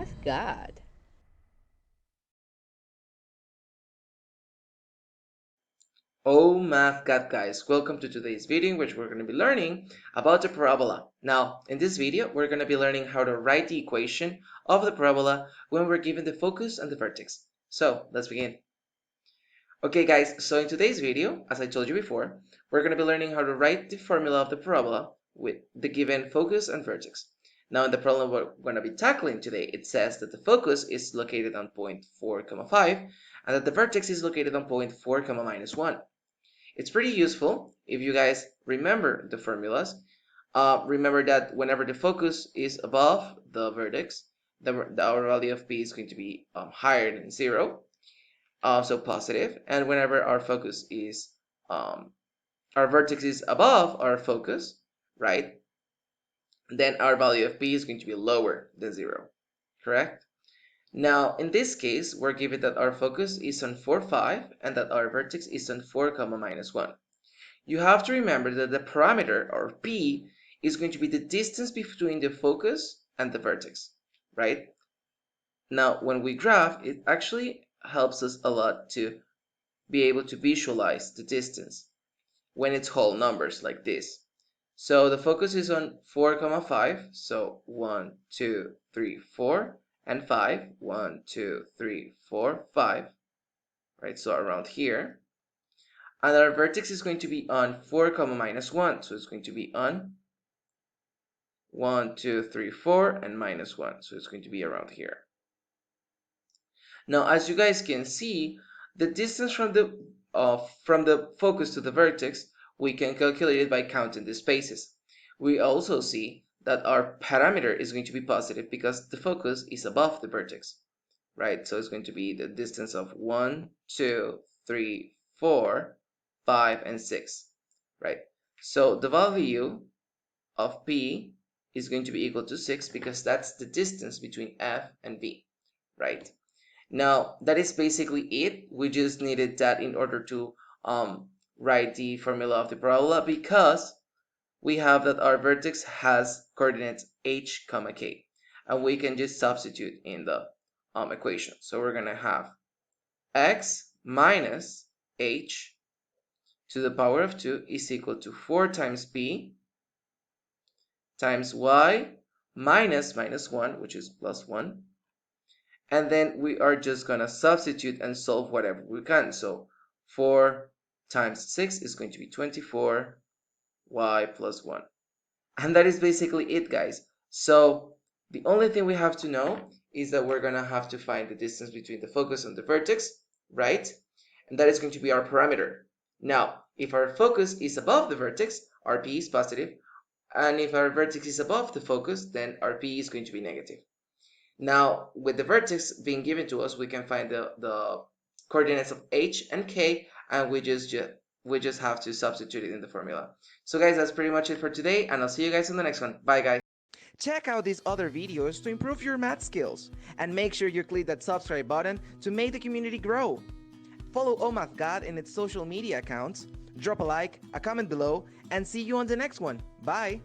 Math Gad. Oh Math Gad guys, welcome to today's video in which we're going to be learning about the parabola. Now, in this video, we're going to be learning how to write the equation of the parabola when we're given the focus and the vertex. So, let's begin. Okay guys, so in today's video, as I told you before, we're going to be learning how to write the formula of the parabola with the given focus and vertex. Now in the problem we're going to be tackling today, it says that the focus is located on point 4, 5, and that the vertex is located on point 4, minus 1. It's pretty useful if you guys remember the formulas. Remember that whenever the focus is above the vertex, our value of p is going to be higher than 0, so positive. And whenever our vertex is above our focus, right, then our value of p is going to be lower than 0, correct? Now, in this case, we're given that our focus is on 4, 5, and that our vertex is on 4, minus 1. You have to remember that the parameter, or p, is going to be the distance between the focus and the vertex, right? Now, when we graph, it actually helps us a lot to be able to visualize the distance when it's whole numbers like this. So the focus is on 4, 5, so 1, 2, 3, 4, and 5, 1, 2, 3, 4, 5, right? So around here. And our vertex is going to be on 4, minus 1. So it's going to be on 1, 2, 3, 4, and minus 1. So it's going to be around here. Now, as you guys can see, the distance from the focus to the vertex, we can calculate it by counting the spaces. We also see that our parameter is going to be positive because the focus is above the vertex, right? So it's going to be the distance of 1, 2, 3, 4, 5, and 6, right? So the value of P is going to be equal to 6 because that's the distance between F and B, right? Now, that is basically it. We just needed that in order to write the formula of the parabola because we have that our vertex has coordinates h, k, and we can just substitute in the equation. So we're going to have x minus h to the power of 2 is equal to 4 times p times y minus 1, which is plus 1. And then we are just going to substitute and solve whatever we can. So 4 times 6 is going to be 24, y plus 1. And that is basically it, guys. So the only thing we have to know is that we're going to have to find the distance between the focus and the vertex, right? And that is going to be our parameter. Now, if our focus is above the vertex, our p is positive. And if our vertex is above the focus, then our p is going to be negative. Now, with the vertex being given to us, we can find the coordinates of h and k, and we just have to substitute it in the formula. So guys, that's pretty much it for today, and I'll see you guys in the next one. Bye, guys. Check out these other videos to improve your math skills, and make sure you click that subscribe button to make the community grow. Follow ohmathgad in its social media accounts, drop a like, a comment below, and see you on the next one. Bye!